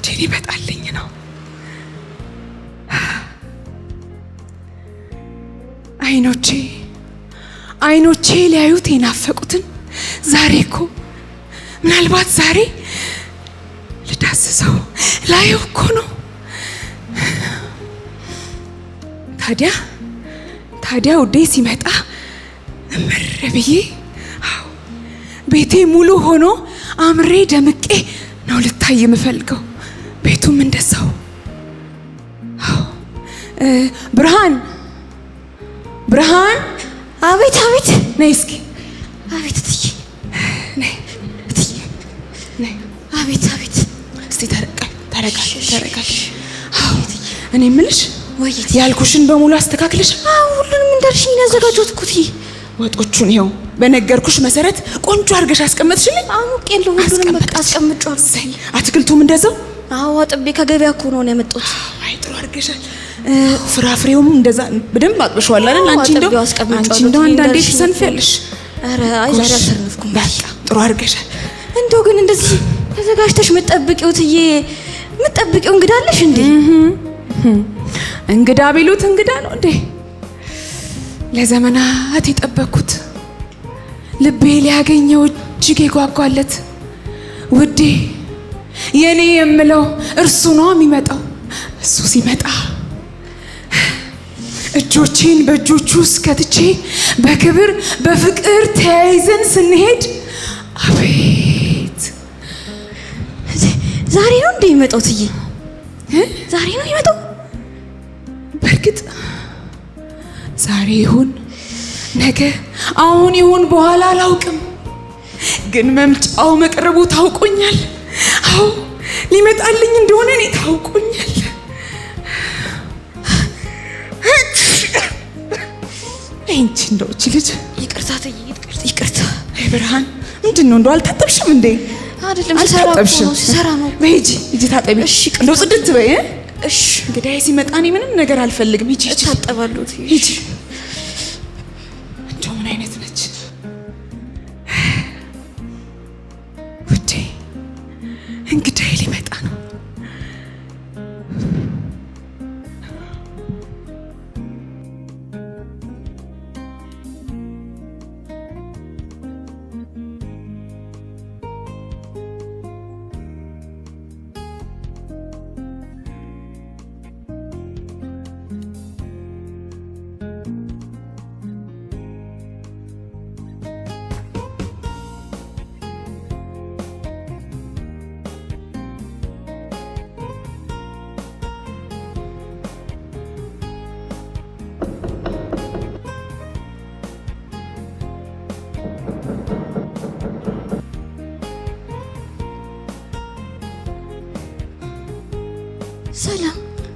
ውዴ ሊመጣልኝ ነው። አይኖቼ ሊያዩት የናፈቁትን ዛሬ እኮ ምናልባት ዛሬ ልዳስሰው ላየው እኮ ነው። ታዲያ ውዴ ሲመጣ እምር ብዬ ቤቴ ሙሉ ሆኖ አምሬ ደምቄ ነው ልታይ የምፈልገው። ቤቱም እንደዛው። ብርሃን አቤት ነይ እስኪ። አቤት እትዬ ነይ ነይ። አቤት እስቲ ተረጋጊ። እኔ የምልሽ ወይት ያልኩሽን በሙሉ አስተካክልሽ? ሁሉንም እንዳልሽኝ ያዘጋጀሁት እኮ እትዬ። ወጦቹን ይኸው በነገርኩሽ መሰረት ቆንጆ አድርገሽ አስቀመጥሽልኝ? አውቄለሁ፣ ሁሉንም በቃ አስቀምጫለሁ። አትክልቱም እንደዛው? አጥቤ ከገበያ እኮ ነው ያመጣሁት። አይ ጥሩ አድርገሻል። ፍራፍሬውም እንደዛ በደንብ አጥብሽዋል አይደል? አንቺ እንደው አንዳንዴ ትሰንፊያለሽ። ኧረ አይ ዛሬ አልሰነፍኩም። በቃ ጥሩ አድርገሻል። እንደው ግን እንደዚህ ተዘጋጅተሽ የምትጠብቂው እትዬ፣ የምትጠብቂው እንግዳ አለሽ እንዴ? እንግዳ ቢሉት እንግዳ ነው እንዴ? ለዘመናት የጠበቅኩት ልቤ ሊያገኘው እጅግ የጓጓለት ውዴ የኔ የምለው እርሱ ነው የሚመጣው። እሱ ሲመጣ እጆቼን በእጆቹ ውስጥ ከትቼ በክብር በፍቅር ተያይዘን ስንሄድ አቤት! ዛሬ ነው እንዴ የሚመጣው እትዬ? ዛሬ ነው የሚመጣው? በእርግጥ ዛሬ ይሁን ነገ፣ አሁን ይሁን በኋላ አላውቅም፣ ግን መምጫው መቅረቡ ታውቆኛል። አዎ ሊመጣልኝ እንደሆነ እኔ ታውቆኛል። እንቺ እንደው እቺ ልጅ ይቅርታ እትዬ፣ ይቅርታ። አይ ብርሃን ምንድን ነው? እንደው አልታጠብሽም እንዴ? አይደለም ሲሰራ ነው። ሂጂ ታጠቢ። እሺ እንደው ጽድት በይ። እሺ እንግዲህ ሲመጣ እኔ ምንም ነገር አልፈልግም። ሂጂ እታጠባለሁ። ሂጂ። እንደው ምን አይነት ነች ውዴ! እንግዲህ ሊመጣ ነው።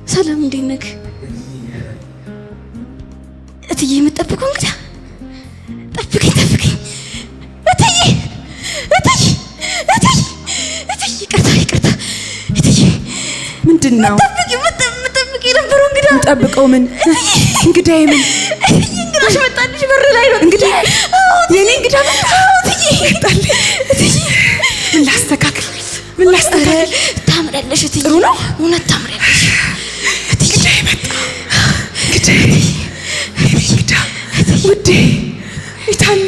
ሰላም እንዴት ነህ እትዬ? የምትጠብቀው እንግዳ ጠብቀኝ እትዬ ይቅርታ እትዬ። ምንድን ነው የምትጠብቂው የነበረው እንግዳ? የምጠብቀው ምን እንግዳዬ? ምን እንግዳሽ መጣልሽ? በር ላይ ነው እንግዳ? የኔ እንግዳ መጣ እትዬ? ምን ላስተካክል? ታምሪያለሽ እትዬ። ጥሩ ነው። እውነት ታምሪያለሽ። እንግዳዬ መጣ። እንግዳ ውዴ ይታለ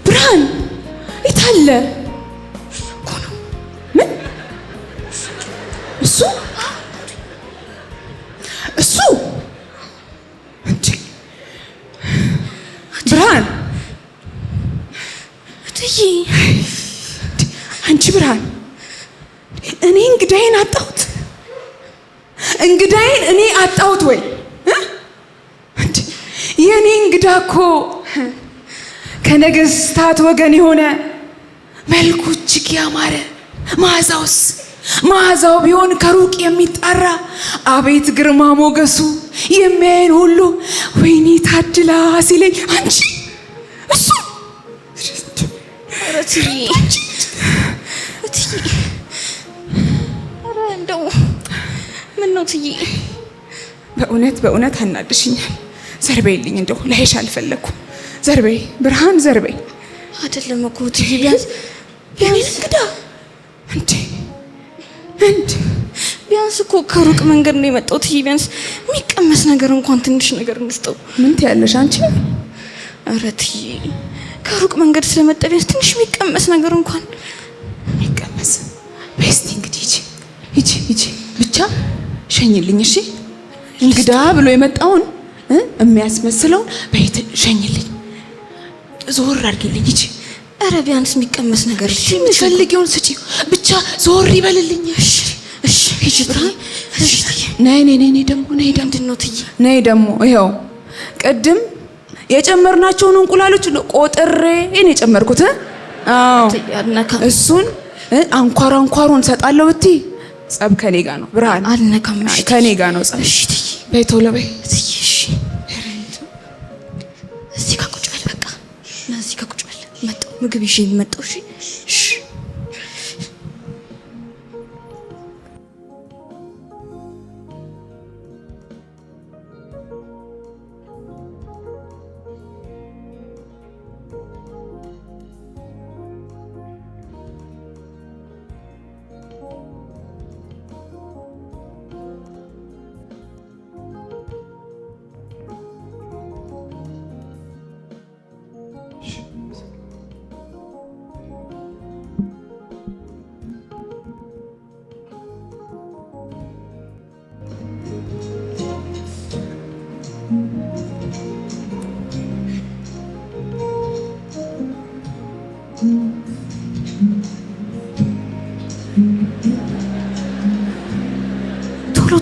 ብርሃን ይታለ እኮ ነው። ምን እሱ እንዴ? ብርሃን እትዬ፣ አንቺ ብርሃን፣ እኔ እንግዳዬን አጣሁት ወይ? የኔ እንግዳ እኮ ከነገስታት ወገን የሆነ መልኩ እጅግ ያማረ መዓዛው ቢሆን ከሩቅ የሚጣራ አቤት ግርማ ሞገሱ የሚያየን ሁሉ ወይኔ ታድላ ሲለኝ አንቺ እሱ እንደው ምን ነው እትዬ? በእውነት አናድሽኛል። ዘርበይልኝ፣ እንደው ላይሽ አልፈለኩም። ዘርበይ ብርሃን፣ ዘርበይ። አይደለም እኮ እትዬ ቢያንስ እንግዳ እንዴ ቢያንስ እኮ ከሩቅ መንገድ ነው የመጣው እትዬ ቢያንስ የሚቀመስ ነገር እንኳን ትንሽ ነገር እንስጠው ምን ትያለሽ አንቺ ኧረ እትዬ ከሩቅ መንገድ ስለመጣ ቢያንስ ትንሽ የሚቀመስ ነገር እንኳን የሚቀመስ በስቲ እንግዲህ ሂጂ ብቻ ሸኝልኝ እሺ እንግዳ ብሎ የመጣውን የሚያስመስለውን በይት ሸኝልኝ ዞር አድርጊልኝ ሂጂ ኧረ ቢያንስ የሚቀመስ ነገር እሺ የምትፈልጊውን ስጪው ብቻ ዞር ይበልልኝ እሺ ሂጂ ብርሃን ነይ ደግሞ ምንድን ነው እትዬ ነይ ደግሞ ይኸው ቅድም የጨመርናቸውን እንቁላሎች ቆጥሬ እኔ የጨመርኩት አዎ እሱን አንኳሩን ሰጣለሁ ብትይ ጸብ ከኔ ጋር ነው ብርሃን አልነካም ከኔ ጋር ነው ጸብ እሺ እትዬ በይ ቶሎ በይ እትዬ እሺ እዚህ ጋር ቁጭ በል በቃ እዚህ ጋር ቁጭ በል መጣሁ ምግብ ይዤ መጣሁ እሺ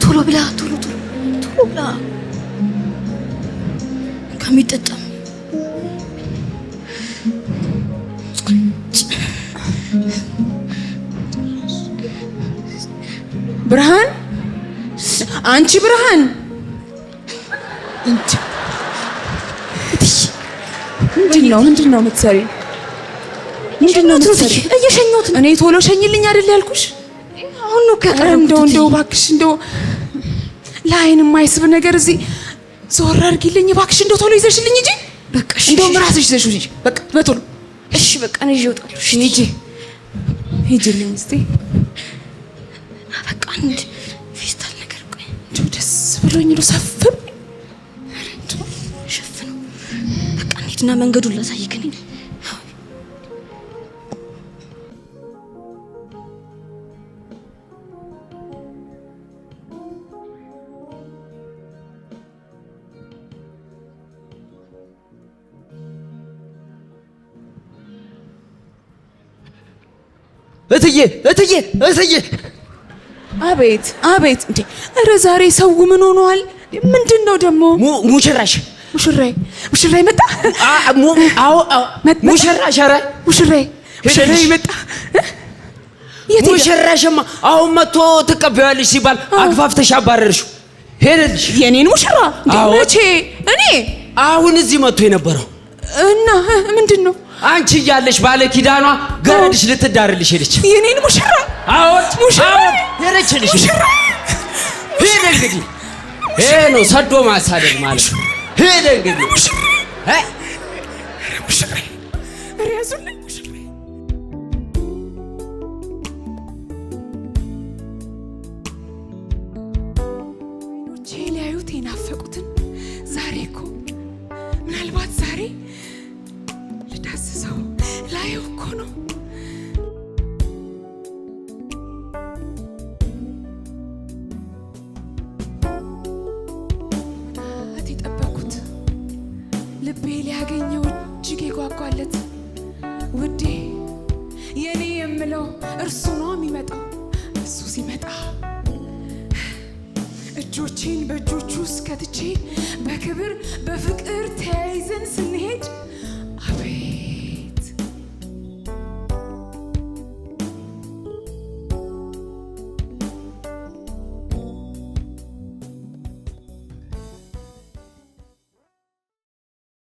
ቶሎ ብላ ከሚጠጣም ብርሃን አንቺ ብርሃን ምንድነው የምትሰሪ ምንድነው የምትሰሪ እየሸኘሁት እኔ ቶሎ ሸኝልኝ አይደል ያልኩሽ አሁን ነው እንደው እባክሽ እንደው ለአይን የማይስብ ነገር እዚህ ዞር አድርጊልኝ እባክሽ እንደው ቶሎ ይዘሽልኝ እንጂ በቃ እሺ እንደው ራስሽ ይዘሽው እንጂ በቃ በቶሎ እሺ በቃ ነው ይወጣሉ እሺ ሂጂልኝ እስቲ በቃ አንድ ፌስታል ነገር ቆይ እንደው ደስ ብሎኝ ነው ሰፍም ሸፍነው በቃ እንሂድና መንገዱን ላሳይክ ነኝ እትዬ አቤት እንዴ ኧረ ዛሬ ሰው ምን ሆኗል ምንድነው ደግሞ ሙሽራሽ ሙሽራይ መጣ አዎ ሙሽራሽ ኧረ ሙሽራይ መጣ ሙሽራሽማ አሁን መጥቶ ትቀበያለሽ ሲባል አግፋፍተሽ አባረርሽው ሄደልሽ የኔን ሙሽራ መቼ እኔ አሁን እዚህ መጥቶ የነበረው እና ምንድነው አንቺ እያለሽ ባለ ኪዳኗ ገረድሽ ልትዳርልሽ ሄደች የኔን ሙሽራ አዎ ሄደችልሽ ሄደ እንግዲህ ይሄ ነው ሰዶ ማሳደድ ማለት ሄደ እንግዲህ ሙሽራ ያዙልኝ ሙሽራ ሊያዩት የናፈቁትን ዛሬ እኮ ምናልባት ዛሬ ልዳስሰው ላየው እኮ ነው የጠበኩት ልቤ ሊያገኘው እጅግ የጓጓለት ውዴ የኔ የምለው እርሱ ነው የሚመጣው እሱ ሲመጣ እጆቼን በእጆቹ ውስጥ ከትቼ በክብር በፍቅር ተያይዘን ስንሄድ